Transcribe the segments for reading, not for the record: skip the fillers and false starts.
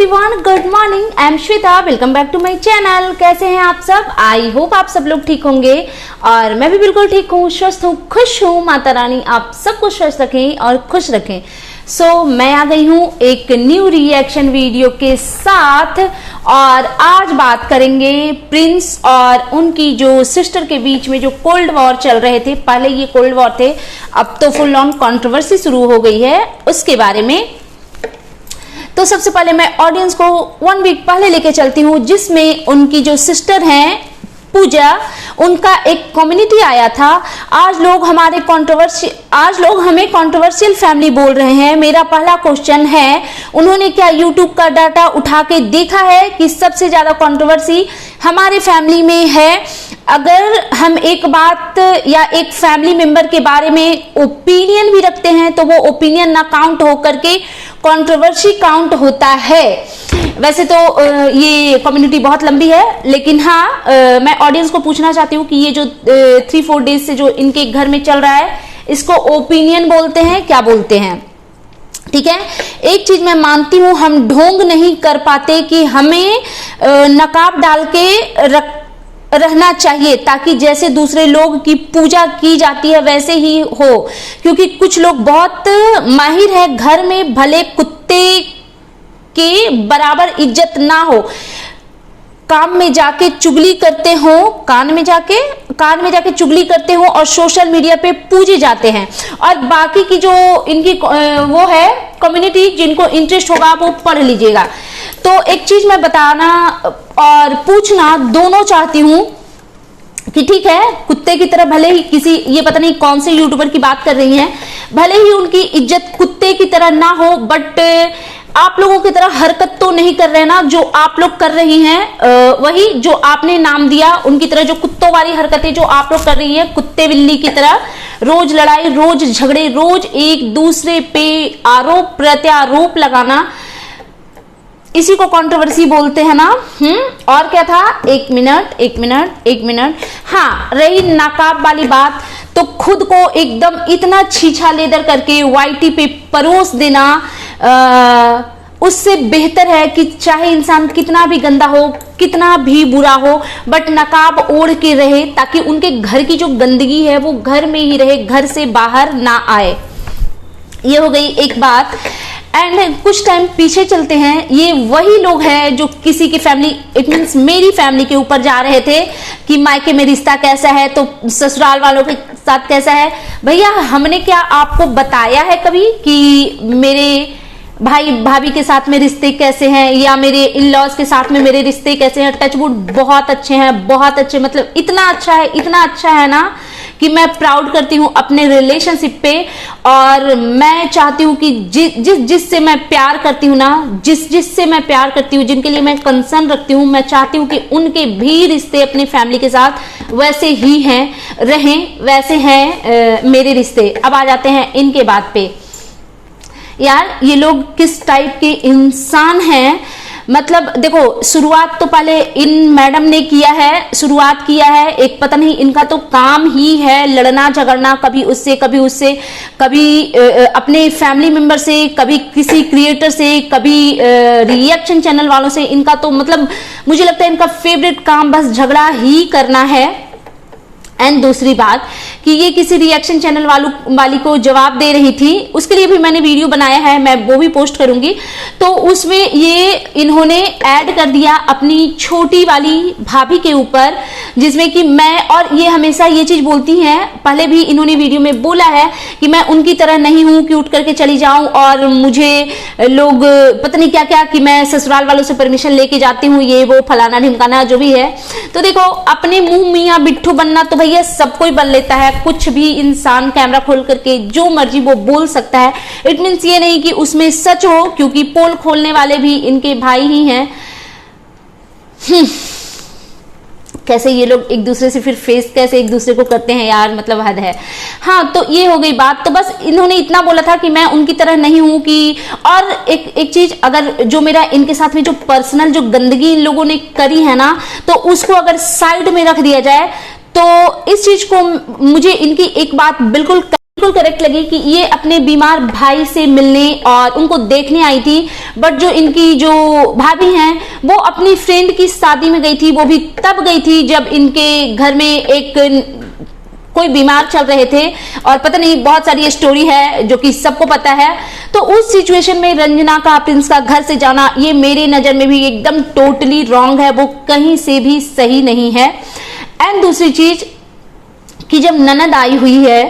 Everyone, good morning. I am Shweta, welcome back to my channel. कैसे हैं आप सब? आई होप आप सब लोग ठीक होंगे और मैं भी बिल्कुल ठीक हूँ, स्वस्थ हूँ, खुश हूँ। माता रानी आप सबको स्वस्थ रखें और खुश रखें। मैं आ गई हूँ एक न्यू रिएक्शन वीडियो के साथ और आज बात करेंगे प्रिंस और उनकी जो सिस्टर के बीच में जो कोल्ड वॉर चल रहे थे। पहले ये कोल्ड वॉर थे, अब तो फुल ऑन कंट्रोवर्सी शुरू हो गई है उसके बारे में। तो सबसे पहले मैं ऑडियंस को 1 वीक पहले लेके चलती हूँ, जिसमें उनकी जो सिस्टर हैं पूजा, उनका एक कम्युनिटी आया था। आज लोग हमें कंट्रोवर्शियल फैमिली बोल रहे हैं। मेरा पहला क्वेश्चन है, उन्होंने क्या यूट्यूब का डाटा उठा के देखा है कि सबसे ज्यादा कंट्रोवर्सी हमारे फैमिली में है? अगर हम एक बात या एक फैमिली मेंबर के बारे में ओपिनियन भी रखते हैं तो वो ओपिनियन ना काउंट हो करके कंट्रोवर्सी काउंट होता है। वैसे तो ये कम्युनिटी बहुत लंबी है, लेकिन हाँ मैं ऑडियंस को पूछना चाहती हूँ कि ये जो 3-4 डेज से जो इनके घर में चल रहा है, इसको ओपिनियन बोलते हैं, क्या बोलते हैं? ठीक है, एक चीज मैं मानती हूँ, हम ढोंग नहीं कर पाते कि हमें नकाब डाल के रहना चाहिए ताकि जैसे दूसरे लोग की पूजा की जाती है वैसे ही हो। क्योंकि कुछ लोग बहुत माहिर है, घर में भले कुत्ते के बराबर इज्जत ना हो, काम में जाके चुगली करते हो, कान में जाके चुगली करते हो और सोशल मीडिया पे पूजे जाते हैं। और बाकी की जो इनकी वो है कम्युनिटी, जिनको इंटरेस्ट होगा वो पढ़ लीजिएगा। तो एक चीज मैं बताना और पूछना दोनों चाहती हूं कि ठीक है, कुत्ते की तरह भले ही किसी, ये पता नहीं कौन से यूट्यूबर की बात कर रही हैं, भले ही उनकी इज्जत कुत्ते की तरह ना हो, बट आप लोगों की तरह हरकत तो नहीं कर रहे ना जो आप लोग कर रही हैं। वही जो आपने नाम दिया उनकी तरह जो कुत्तों वाली हरकतें जो आप लोग कर रही हैं, कुत्ते बिल्ली की तरह, रोज लड़ाई, रोज झगड़े, रोज एक दूसरे पे आरोप प्रत्यारोप लगाना, इसी को कंट्रोवर्सी बोलते हैं ना। और क्या था? एक मिनट। हाँ, रही नकाब वाली बात, तो खुद को एकदम इतना छीछा लेदर करके वाईटी पे परोस देना उससे बेहतर है कि चाहे इंसान कितना भी गंदा हो, कितना भी बुरा हो, बट नकाब ओढ़ के रहे ताकि उनके घर की जो गंदगी है वो घर में ही रहे, घर से बाहर ना आए। ये हो गई एक बात। एंड कुछ टाइम पीछे चलते हैं, ये वही लोग हैं जो किसी की फैमिली, इट मीन्स मेरी फैमिली के ऊपर जा रहे थे कि मायके में रिश्ता कैसा है तो ससुराल वालों के साथ कैसा है। भैया, हमने क्या आपको बताया है कभी कि मेरे भाई भाभी के साथ में रिश्ते कैसे हैं या मेरे इन लॉज के साथ में मेरे रिश्ते कैसे हैं? टचवुड बहुत अच्छे हैं, बहुत अच्छे, मतलब इतना अच्छा है ना कि मैं प्राउड करती हूँ अपने रिलेशनशिप पे। और मैं चाहती हूँ कि जिससे मैं प्यार करती हूँ ना, जिससे मैं प्यार करती हूँ, जिनके लिए मैं कंसर्न रखती हूँ, मैं चाहती हूँ कि उनके भी रिश्ते अपनी फैमिली के साथ वैसे ही रहें, वैसे हैं मेरे रिश्ते। अब आ जाते हैं इनके बात पे। यार, ये लोग किस टाइप के इंसान हैं? मतलब देखो, शुरुआत तो पहले इन मैडम ने किया है, एक पता नहीं इनका तो काम ही है लड़ना झगड़ना, कभी उससे कभी उससे, कभी अपने फैमिली मेंबर से, कभी किसी क्रिएटर से, कभी रिएक्शन चैनल वालों से। इनका तो मतलब मुझे लगता है इनका फेवरेट काम बस झगड़ा ही करना है। एंड दूसरी बात कि ये किसी रिएक्शन चैनल वाली को जवाब दे रही थी, उसके लिए भी मैंने वीडियो बनाया है, मैं वो भी पोस्ट करूंगी। तो उसमें ये इन्होंने ऐड कर दिया अपनी छोटी वाली भाभी के ऊपर, जिसमें कि मैं, और ये हमेशा ये चीज बोलती हैं, पहले भी इन्होंने वीडियो में बोला है कि मैं उनकी तरह नहीं हूं कि उठ करके चली जाऊं और मुझे लोग पता नहीं क्या क्या, कि मैं ससुराल वालों से परमिशन लेके जाती हूँ, ये वो फलाना ढिमकाना जो भी है। तो देखो, अपने मुंह मियां बिट्ठू बनना तो भैया सब कोई बन लेता है, कुछ भी इंसान कैमरा खोल करके जो मर्जी वो बोल सकता है। इट मीन्स ये नहीं कि उसमें सच हो, क्योंकि पोल खोलने वाले भी इनके भाई ही हैं। कैसे ये लोग एक दूसरे से फिर फेस कैसे एक दूसरे को करते हैं यार, मतलब हद है। हाँ, तो ये हो गई बात। तो बस इन्होंने इतना बोला था कि मैं उनकी तरह नहीं हूं कि, और एक चीज, अगर जो मेरा इनके साथ में जो पर्सनल जो गंदगी इन लोगों ने करी है ना, तो उसको अगर साइड में रख दिया जाए तो इस चीज को मुझे इनकी एक बात बिल्कुल बिल्कुल करेक्ट लगी कि ये अपने बीमार भाई से मिलने और उनको देखने आई थी, बट जो इनकी जो भाभी हैं वो अपनी फ्रेंड की शादी में गई थी, वो भी तब गई थी जब इनके घर में एक कोई बीमार चल रहे थे, और पता नहीं बहुत सारी स्टोरी है जो कि सबको पता है। तो उस सिचुएशन में रंजना का प्रिंस का घर से जाना, ये मेरे नजर में भी एकदम टोटली रॉन्ग है, वो कहीं से भी सही नहीं है। एंड दूसरी चीज कि जब ननद आई हुई है,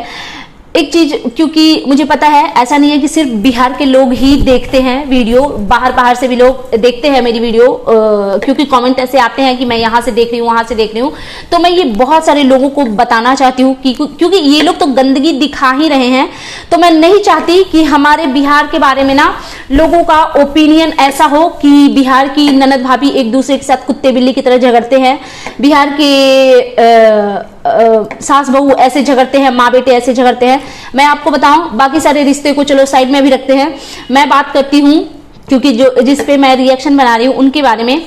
एक चीज, क्योंकि मुझे पता है ऐसा नहीं है कि सिर्फ बिहार के लोग ही देखते हैं वीडियो, बाहर से भी लोग देखते हैं मेरी वीडियो, क्योंकि कमेंट ऐसे आते हैं कि मैं यहाँ से देख रही हूँ, वहां से देख रही हूँ। तो मैं ये बहुत सारे लोगों को बताना चाहती हूँ कि क्योंकि ये लोग तो गंदगी दिखा ही रहे हैं, तो मैं नहीं चाहती कि हमारे बिहार के बारे में ना लोगों का ओपिनियन ऐसा हो कि बिहार की ननद भाभी एक दूसरे के साथ कुत्ते बिल्ली की तरह झगड़ते हैं, बिहार के सास बहू ऐसे झगड़ते हैं, माँ बेटे ऐसे झगड़ते हैं। मैं आपको बताऊं, बाकी सारे रिश्ते को चलो साइड में भी रखते हैं, मैं बात करती हूं क्योंकि जो जिस पे मैं रिएक्शन बना रही हूं उनके बारे में,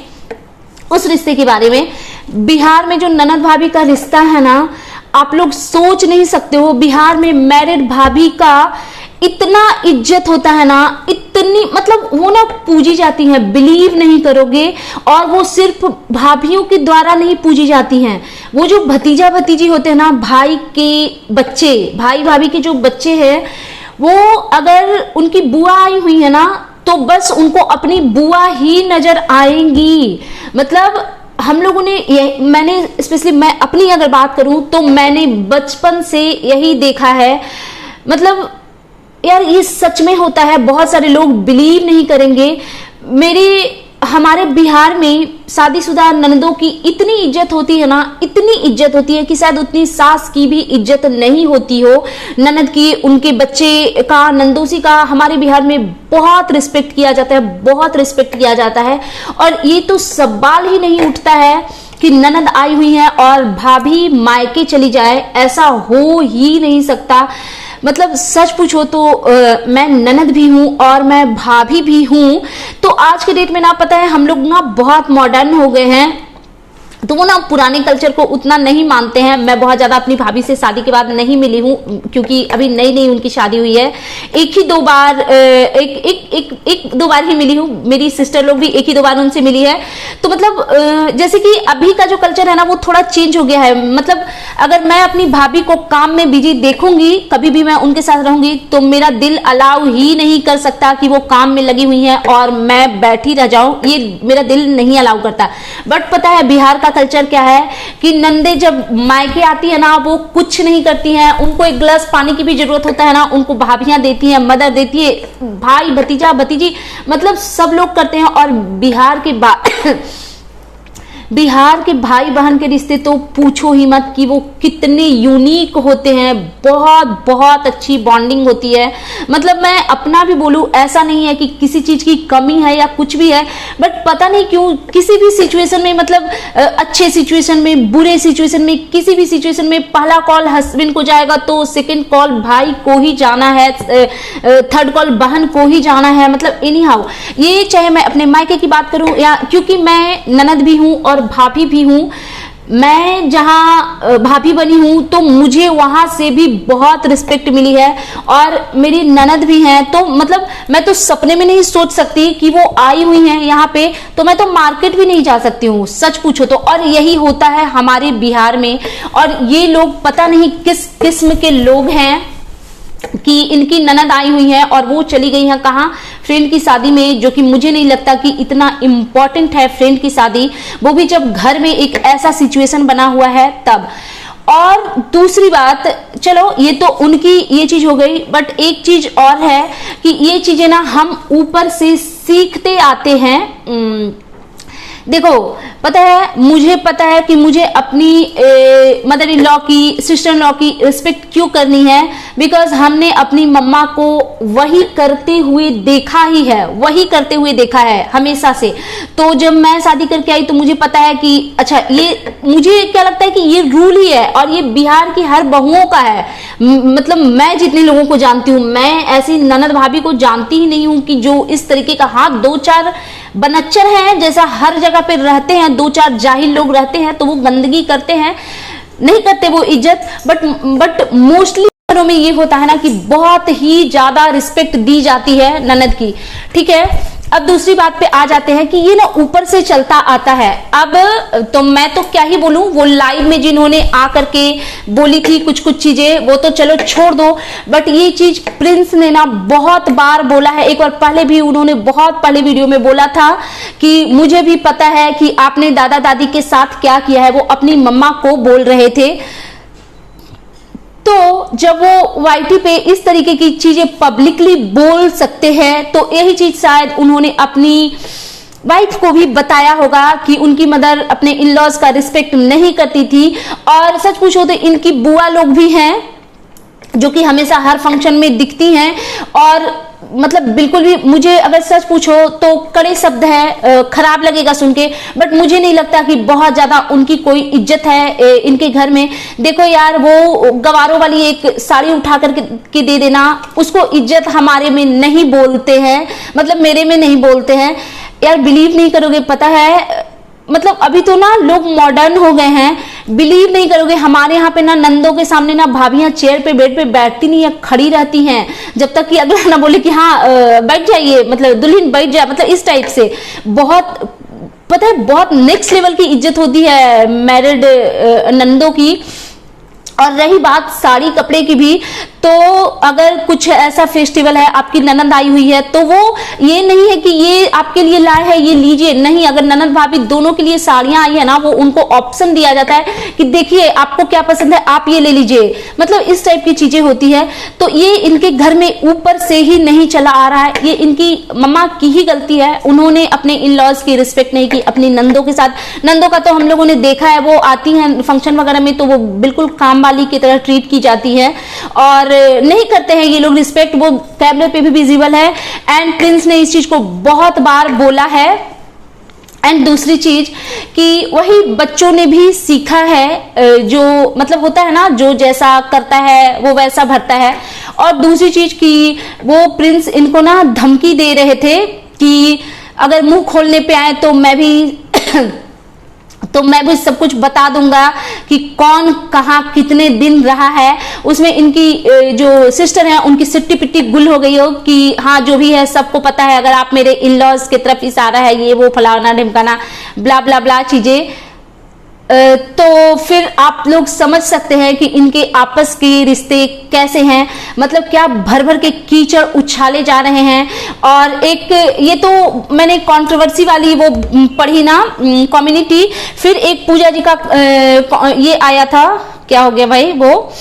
उस रिश्ते के बारे में। बिहार में जो ननद भाभी का रिश्ता है ना, आप लोग सोच नहीं सकते हो, बिहार में मैरिड भाभी का इतना इज्जत होता है ना, इतनी मतलब वो ना पूजी जाती हैं, बिलीव नहीं करोगे। और वो सिर्फ भाभियों के द्वारा नहीं पूजी जाती हैं, वो जो भतीजा भतीजी होते हैं ना, भाई के बच्चे, भाई भाभी के जो बच्चे हैं, वो अगर उनकी बुआ आई हुई है ना, तो बस उनको अपनी बुआ ही नजर आएंगी। मतलब हम लोगों ने मैंने स्पेशली मैं अपनी अगर बात करूं तो मैंने बचपन से यही देखा है। मतलब यार ये सच में होता है, बहुत सारे लोग बिलीव नहीं करेंगे। हमारे बिहार में शादीशुदा ननदों की इतनी इज्जत होती है ना, इतनी इज्जत होती है कि शायद उतनी सास की भी इज्जत नहीं होती हो। ननद की, उनके बच्चे का, नंदोसी का हमारे बिहार में बहुत रिस्पेक्ट किया जाता है, बहुत रिस्पेक्ट किया जाता है। और ये तो सवाल ही नहीं उठता है कि ननद आई हुई है और भाभी मायके चली जाए, ऐसा हो ही नहीं सकता। मतलब सच पूछो तो मैं ननद भी हूं और मैं भाभी भी हूं। तो आज के डेट में ना, पता है हम लोग ना बहुत मॉडर्न हो गए हैं, तो वो ना पुराने कल्चर को उतना नहीं मानते हैं। मैं बहुत ज्यादा अपनी भाभी से शादी के बाद नहीं मिली हूँ, क्योंकि अभी नई नई उनकी शादी हुई है। एक ही दो बार एक दो बार ही मिली हूँ, मेरी सिस्टर लोग भी एक ही दो बार उनसे मिली है। तो मतलब जैसे कि अभी का जो कल्चर है ना, वो थोड़ा चेंज हो गया है। मतलब अगर मैं अपनी भाभी को काम में बिजी देखूंगी, कभी भी मैं उनके साथ रहूंगी, तो मेरा दिल अलाउ ही नहीं कर सकता कि वो काम में लगी हुई है और मैं बैठी रह जाऊं, ये मेरा दिल नहीं अलाउ करता। बट पता है बिहार का कल्चर क्या है कि नंदे जब मायके आती है ना, वो कुछ नहीं करती हैं, उनको एक गिलास पानी की भी जरूरत होता है ना, उनको भाभियां देती हैं, मदर देती है, भाई भतीजा भतीजी मतलब सब लोग करते हैं। और बिहार के भाई बहन के रिश्ते तो पूछो ही मत कि वो कितने यूनिक होते हैं, बहुत बहुत अच्छी बॉन्डिंग होती है। मतलब मैं अपना भी बोलूं, ऐसा नहीं है कि किसी चीज की कमी है या कुछ भी है, बट पता नहीं क्यों किसी भी सिचुएशन में, मतलब अच्छे सिचुएशन में, बुरे सिचुएशन में, किसी भी सिचुएशन में पहला कॉल हस्बैंड को जाएगा तो सेकेंड कॉल भाई को ही जाना है, थर्ड कॉल बहन को ही जाना है। मतलब एनी हाउ, ये चाहे मैं अपने मायके की बात करूं या, क्योंकि मैं ननद भी हूं और भाभी भी हूं, मैं जहां भाभी बनी हूं तो मुझे वहां से भी बहुत रिस्पेक्ट मिली है। और मेरी ननद भी हैं, तो मतलब मैं तो सपने में नहीं सोच सकती कि वो आई हुई हैं यहाँ पे, तो मैं तो मार्केट भी नहीं जा सकती हूँ सच पूछो तो। और यही होता है हमारे बिहार में। और ये लोग पता नहीं किस किस्म के लोग हैं कि इनकी ननद आई हुई है और वो चली गई है कहाँ, फ्रेंड की शादी में, जो कि मुझे नहीं लगता कि इतना इम्पोर्टेंट है फ्रेंड की शादी, वो भी जब घर में एक ऐसा सिचुएशन बना हुआ है तब। और दूसरी बात, चलो ये तो उनकी ये चीज हो गई, बट एक चीज और है कि ये चीजें ना हम ऊपर से सीखते आते हैं। देखो पता है, मुझे पता है कि मुझे अपनी मदर इन लॉ की, सिस्टर इन लॉ की रिस्पेक्ट क्यों करनी है, बिकॉज हमने अपनी मम्मा को वही करते हुए देखा ही है, वही करते हुए देखा है हमेशा से। तो जब मैं शादी करके आई तो मुझे पता है कि अच्छा, ये मुझे क्या लगता है कि ये रूल ही है और ये बिहार की हर बहुओं का है। मतलब मैं जितने लोगों को जानती हूँ, मैं ऐसी ननद भाभी को जानती ही नहीं हूँ कि जो इस तरीके का, हाँ दो चार बनच्चर हैं, जैसा हर जगह पे रहते हैं, दो चार जाहिल लोग रहते हैं तो वो गंदगी करते हैं, नहीं करते वो इज्जत, बट मोस्टली घरों में ये होता है ना कि बहुत ही ज्यादा रिस्पेक्ट दी जाती है ननद की, ठीक है। अब दूसरी बात पे आ जाते हैं कि ये ना ऊपर से चलता आता है। अब तो मैं तो क्या ही बोलूं, वो लाइव में जिन्होंने आकर के बोली थी कुछ कुछ चीजें, वो तो चलो छोड़ दो, बट ये चीज प्रिंस ने ना बहुत बार बोला है। एक बार पहले भी उन्होंने बहुत पहले वीडियो में बोला था कि मुझे भी पता है कि आपने दादा दादी के साथ क्या किया है, वो अपनी मम्मा को बोल रहे थे। तो जब वो वाईटी पे इस तरीके की चीजें पब्लिकली बोल सकते हैं, तो यही चीज शायद उन्होंने अपनी वाइफ को भी बताया होगा कि उनकी मदर अपने इन लॉज का रिस्पेक्ट नहीं करती थी। और सच पूछो तो इनकी बुआ लोग भी हैं जो कि हमेशा हर फंक्शन में दिखती हैं, और मतलब बिल्कुल भी मुझे अगर सच पूछो तो कड़े शब्द है, खराब लगेगा सुन के, बट मुझे नहीं लगता कि बहुत ज्यादा उनकी कोई इज्जत है इनके घर में। देखो यार, वो गवारों वाली एक साड़ी उठा करके दे देना, उसको इज्जत हमारे में नहीं बोलते हैं, मतलब मेरे में नहीं बोलते हैं यार। बिलीव नहीं करोगे, पता है मतलब अभी तो ना लोग मॉडर्न हो गए हैं, बिलीव नहीं करोगे, हमारे यहाँ पे ना नंदों के सामने ना भाभियां चेयर पे बेड पे बैठती नहीं है, खड़ी रहती हैं जब तक कि अगला ना बोले कि हाँ बैठ जाइए, मतलब दुल्हन बैठ जाए, मतलब इस टाइप से। बहुत पता है, बहुत नेक्स्ट लेवल की इज्जत होती है मैरिड नंदों की। और रही बात साड़ी कपड़े की भी, तो अगर कुछ ऐसा फेस्टिवल है, आपकी ननद आई हुई है, तो वो ये नहीं है कि ये आपके लिए लाए है ये लीजिए, नहीं। अगर ननद भाभी दोनों के लिए साड़ियां आई है ना, वो उनको ऑप्शन दिया जाता है कि देखिए आपको क्या पसंद है, आप ये ले लीजिए, मतलब इस टाइप की चीजें होती है। तो ये इनके घर में ऊपर से ही नहीं चला आ रहा है, ये इनकी मम्मा की ही गलती है। उन्होंने अपने इन लॉज की रिस्पेक्ट नहीं की अपनी नंदों के साथ। नंदों का तो हम लोगों ने देखा है, वो आती हैं फंक्शन वगैरह में तो वो बिल्कुल काम वाली की तरह ट्रीट की जाती है, और नहीं करते हैं ये लोग रिस्पेक्ट, वो कैमरे पे भी विजिबल है। एंड प्रिंस ने इस चीज को बहुत बार बोला है। एंड दूसरी चीज कि वही बच्चों ने भी सीखा है, जो मतलब होता है ना, जो जैसा करता है वो वैसा भरता है। और दूसरी चीज कि वो प्रिंस इनको ना धमकी दे रहे थे कि अगर मुंह खोलने पे आए तो मैं भी सब कुछ बता दूंगा कि कौन कहाँ कितने दिन रहा है। उसमें इनकी जो सिस्टर है उनकी सिट्टी पिट्टी गुल हो गई हो कि हाँ जो भी है सबको पता है, अगर आप मेरे इन लॉज की तरफ इशारा है, ये वो फलाना ढिमकाना ब्ला ब्ला ब्ला चीजें। तो फिर आप लोग समझ सकते हैं कि इनके आपस के रिश्ते कैसे हैं, मतलब क्या भर भर के कीचड़ उछाले जा रहे हैं। और एक ये तो मैंने कंट्रोवर्सी वाली वो पढ़ी ना कम्युनिटी, फिर एक पूजा जी का ये आया था, क्या हो गया भाई वो,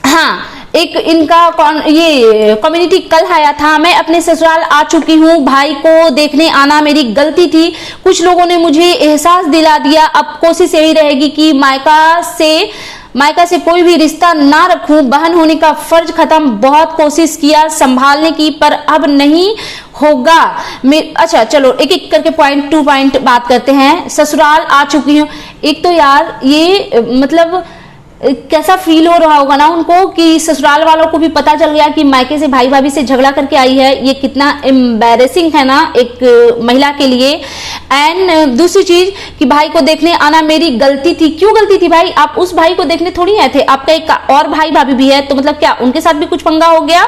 हाँ एक इनका ये कम्युनिटी कल आया था, मैं अपने ससुराल आ चुकी हूँ, भाई को देखने आना मेरी गलती थी, कुछ लोगों ने मुझे एहसास दिला दिया, अब कोशिश यही रहेगी कि मायका से कोई भी रिश्ता ना रखूं, बहन होने का फर्ज खत्म, बहुत कोशिश किया संभालने की पर अब नहीं होगा। अच्छा चलो एक एक करके पॉइंट टू पॉइंट बात करते हैं। ससुराल आ चुकी हूँ, एक तो यार ये मतलब कैसा फील हो रहा होगा ना उनको कि ससुराल वालों को भी पता चल गया कि मायके से भाई भाभी से झगड़ा करके आई है, ये कितना एम्बैरेसिंग है ना एक महिला के लिए। एंड दूसरी चीज कि भाई को देखने आना मेरी गलती थी, क्यों गलती थी भाई, आप उस भाई को देखने थोड़ी आए थे, आपका एक और भाई भाभी भी है, तो मतलब क्या उनके साथ भी कुछ पंगा हो गया।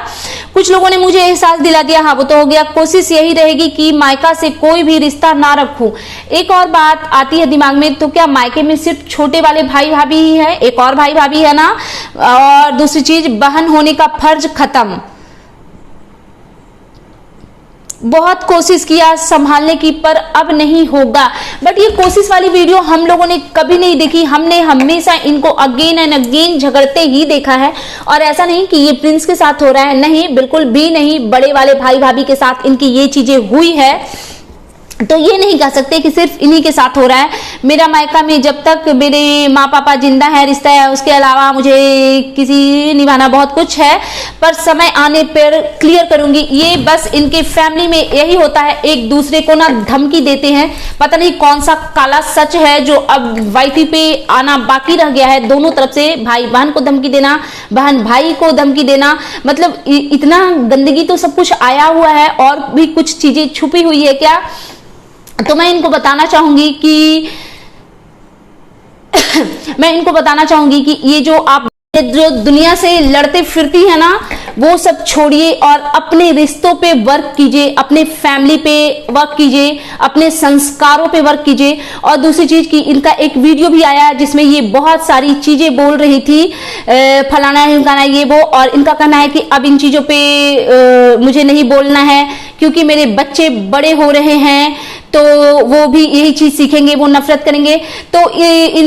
कुछ लोगों ने मुझे एहसास दिला दिया, हाँ वो तो हो गया, कोशिश यही रहेगी कि मायका से कोई भी रिश्ता ना रखूं। एक और बात आती है दिमाग में, तो क्या मायके में सिर्फ छोटे वाले भाई भाभी ही है, एक और भाई भाभी है ना। और दूसरी चीज बहन होने का फर्ज खत्म, बहुत कोशिश किया संभालने की पर अब नहीं होगा। बट ये कोशिश वाली वीडियो हम लोगों ने कभी नहीं देखी, हमने हमेशा इनको अगेन एंड अगेन झगड़ते ही देखा है। और ऐसा नहीं कि ये प्रिंस के साथ हो रहा है, नहीं बिल्कुल भी नहीं, बड़े वाले भाई भाभी के साथ इनकी ये चीजें हुई है, तो ये नहीं कह सकते कि सिर्फ इन्हीं के साथ हो रहा है। मेरा मायका में जब तक मेरे माँ पापा जिंदा है, रिश्ता है, उसके अलावा मुझे किसी निभाना बहुत कुछ है, पर समय आने पर क्लियर करूंगी। ये बस इनके फैमिली में यही होता है, एक दूसरे को ना धमकी देते हैं, पता नहीं कौन सा काला सच है जो अब वाईटी पे आना बाकी रह गया है। दोनों तरफ से भाई बहन को धमकी देना, बहन भाई को धमकी देना, मतलब इतना गंदगी तो सब कुछ आया हुआ है, और भी कुछ चीजें छुपी हुई है क्या, तो मैं इनको बताना चाहूंगी कि मैं इनको बताना चाहूंगी कि ये जो आप जो दुनिया से लड़ते फिरती है ना, वो सब छोड़िए और अपने रिश्तों पे वर्क कीजिए, अपने फैमिली पे वर्क कीजिए, अपने संस्कारों पे वर्क कीजिए। और दूसरी चीज की इनका एक वीडियो भी आया जिसमें ये बहुत सारी चीजें बोल रही थी, फलाना ढिमकाना ये वो, और इनका कहना है कि अब इन चीजों पे मुझे नहीं बोलना है क्योंकि मेरे बच्चे बड़े हो रहे हैं तो वो भी यही चीज सीखेंगे, वो नफरत करेंगे। तो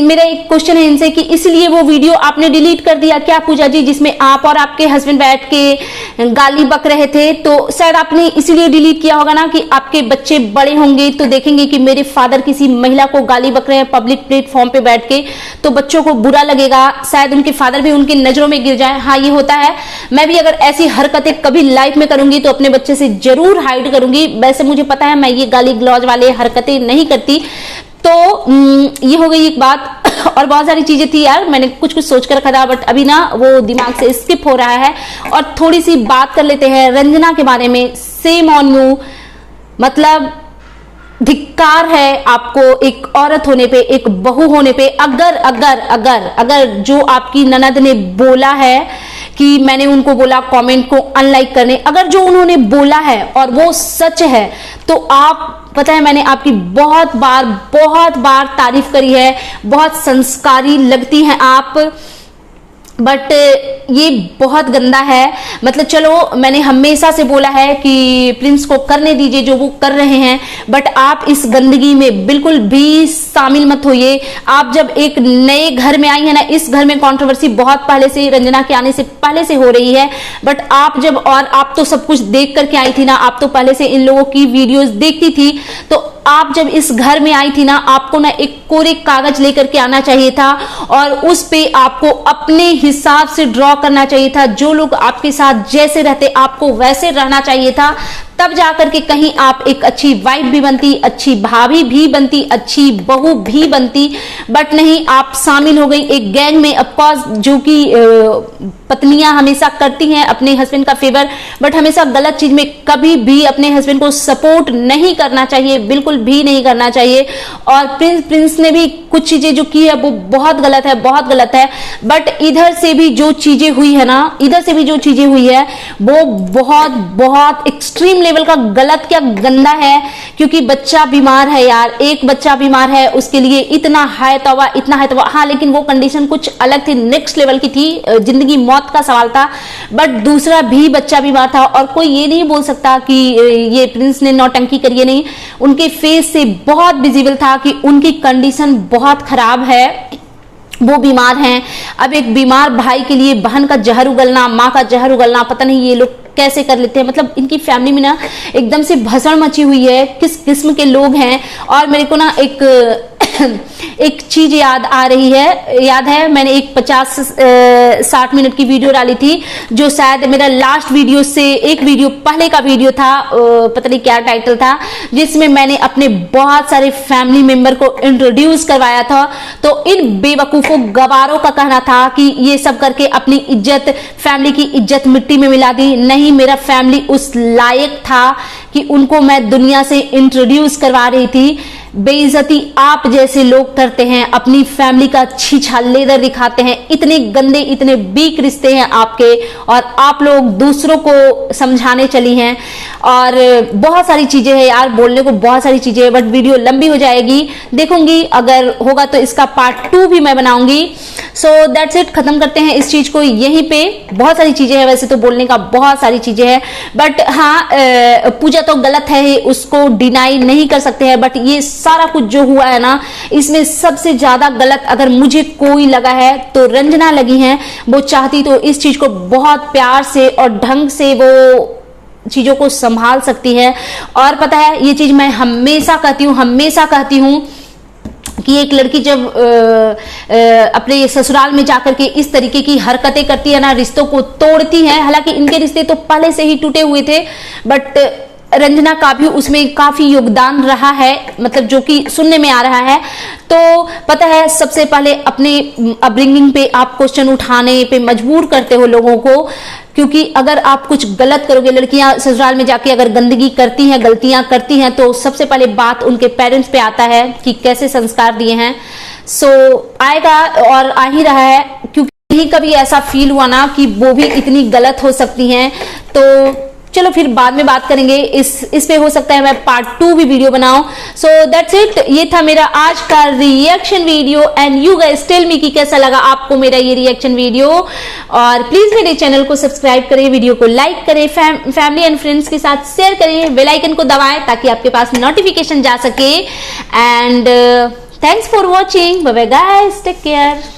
मेरा एक क्वेश्चन है इनसे कि इसलिए वो वीडियो आपने डिलीट कर दिया क्या पूजा जी, जिसमें आप और आपके हस्बैंड बैठ के गाली बक रहे थे? तो शायद आपने इसलिए डिलीट किया होगा ना कि आपके बच्चे बड़े होंगे तो देखेंगे कि मेरे फादर किसी महिला को गाली बक रहे हैं पब्लिक प्लेटफॉर्म पे बैठ के, तो बच्चों को बुरा लगेगा, शायद उनके फादर भी उनकी नजरों में गिर जाए। हाँ, ये होता है। मैं भी अगर ऐसी हरकतें कभी लाइफ में करूंगी तो अपने बच्चे से जरूर हाइड करूंगी। वैसे मुझे पता है मैं ये गाली गलौज वाले हरकतें नहीं करती। तो ये हो गई एक बात। और बहुत सारी चीजें थी यार, मैंने कुछ सोच कर रखा था बट अभी ना वो दिमाग से स्किप हो रहा है। और थोड़ी सी बात कर लेते हैं रंजना के बारे में। सेम ऑन यू, मतलब धिक्कार है आपको एक औरत होने पे, एक बहू होने पे। अगर अगर अगर अगर जो आपकी ननद ने बोला है कि मैंने उनको बोला कमेंट को अनलाइक करने, अगर जो उन्होंने बोला है और वो सच है तो आप, पता है मैंने आपकी बहुत बार तारीफ करी है, बहुत संस्कारी लगती हैं आप, बट ये बहुत गंदा है। मतलब चलो मैंने हमेशा से बोला है कि प्रिंस को करने दीजिए जो वो कर रहे हैं, बट आप इस गंदगी में बिल्कुल भी शामिल मत होइए। आप जब एक नए घर में आई है ना, इस घर में कंट्रोवर्सी बहुत पहले से, रंजना के आने से पहले से हो रही है, बट आप जब, और आप तो सब कुछ देख करके आई थी ना, आप तो पहले से इन लोगों की वीडियोस देखती थी। तो आप जब इस घर में आई थी ना, आपको ना एक कोरे कागज लेकर के आना चाहिए था और उस पे आपको अपने हिसाब से ड्रॉ करना चाहिए था। जो लोग आपके साथ जैसे रहते आपको वैसे रहना चाहिए था, तब जाकर के कहीं आप एक अच्छी वाइफ भी बनती, अच्छी भाभी भी बनती, अच्छी बहू भी बनती। बट नहीं, आप शामिल हो गई एक गैंग में। ऑफकोर्स जो कि पत्नियां हमेशा करती हैं अपने हस्बैंड का फेवर, बट हमेशा गलत चीज में कभी भी अपने हस्बैंड को सपोर्ट नहीं करना चाहिए, बिल्कुल भी नहीं करना चाहिए। और प्रिंस ने भी कुछ चीजें जो की है वो बहुत गलत है, बहुत गलत है। बट इधर से भी जो चीजें हुई है ना, इधर से भी जो चीजें हुई है वो बहुत एक्सट्रीम लेवल का गलत, क्या गंदा है। क्योंकि बच्चा बीमार है यार, एक बच्चा बीमार है, उसके लिए इतना हाय तौबा, इतना हाय तौबा। हाँ, लेकिन वो कंडीशन कुछ अलग थी, नेक्स्ट लेवल की थी, जिंदगी मौत का सवाल था। बट दूसरा भी बच्चा बीमार था और कोई ये नहीं बोल सकता कि ये प्रिंस ने नौटंकी करी है। नहीं, उनके फेस से बहुत विजिबल था कि उनकी कंडीशन बहुत खराब है, वो बीमार हैं। अब एक बीमार भाई के लिए बहन का जहर उगलना, माँ का जहर उगलना, पता नहीं ये लोग कैसे कर लेते हैं। मतलब इनकी फैमिली में ना एकदम से भसड़ मची हुई है, किस किस्म के लोग हैं। और मेरे को ना एक चीज याद आ रही है, याद है मैंने एक 50-60 मिनट की वीडियो डाली थी, जो शायद मेरा लास्ट वीडियो से एक वीडियो पहले का वीडियो था, पता नहीं क्या टाइटल था, जिसमें मैंने अपने बहुत सारे फैमिली मेंबर को इंट्रोड्यूस करवाया था। तो इन बेवकूफों गवारों का कहना था कि ये सब करके अपनी इज्जत, फैमिली की इज्जत मिट्टी में मिला दी। नहीं, मेरा फैमिली उस लायक था कि उनको मैं दुनिया से इंट्रोड्यूस करवा रही थी। बेइज्जती आप जैसे लोग करते हैं, अपनी फैमिली का छीछा लेदर दिखाते हैं। इतने गंदे, इतने वीक रिश्ते हैं आपके, और आप लोग दूसरों को समझाने चली हैं। और बहुत सारी चीजें हैं यार, बोलने को बहुत सारी चीजें हैं, बट वीडियो लंबी हो जाएगी। देखूंगी, अगर होगा तो इसका पार्ट 2 भी मैं बनाऊंगी। सो दैट्स इट, खत्म करते हैं इस चीज को यहीं पे। बहुत सारी चीजें हैं वैसे तो बोलने का, बहुत सारी चीजें हैं, बट हाँ, पूजा तो गलत है, उसको डिनाई नहीं कर सकते हैं। बट ये सारा कुछ जो हुआ है ना, इसमें सबसे ज्यादा गलत अगर मुझे कोई लगा है तो रंजना लगी है। वो चाहती तो इस चीज को बहुत प्यार से और ढंग से वो चीजों को संभाल सकती है। और पता है, ये चीज मैं हमेशा कहती हूं कि एक लड़की जब अपने ससुराल में जाकर के इस तरीके की हरकतें करती है ना, रिश्तों को तोड़ती है। हालांकि इनके रिश्ते तो पहले से ही टूटे हुए थे, बट रंजना का भी उसमें काफी योगदान रहा है, मतलब जो कि सुनने में आ रहा है। तो पता है, सबसे पहले अपने अपब्रिंगिंग पे आप क्वेश्चन उठाने पे मजबूर करते हो लोगों को। क्योंकि अगर आप कुछ गलत करोगे, लड़कियां ससुराल में जाके अगर गंदगी करती हैं, गलतियां करती हैं, तो सबसे पहले बात उनके पेरेंट्स पे आता है कि कैसे संस्कार दिए हैं। सो आएगा और आ ही रहा है, क्योंकि कहीं कभी ऐसा फील हुआ ना कि वो भी इतनी गलत हो सकती हैं, तो चलो फिर बाद में बात करेंगे। इस पे हो सकता है मैं पार्ट 2 भी वीडियो बनाऊं। सो दैट्स इट, ये था मेरा आज का reaction video and you guys tell me कि कैसा लगा आपको मेरा ये रिएक्शन वीडियो। और प्लीज मेरे चैनल को सब्सक्राइब करें, वीडियो को लाइक करें, फैमिली एंड फ्रेंड्स के साथ शेयर करें, बेल आइकन को दबाएं ताकि आपके पास नोटिफिकेशन जा सके। And thanks for watching, bye bye guys, take care.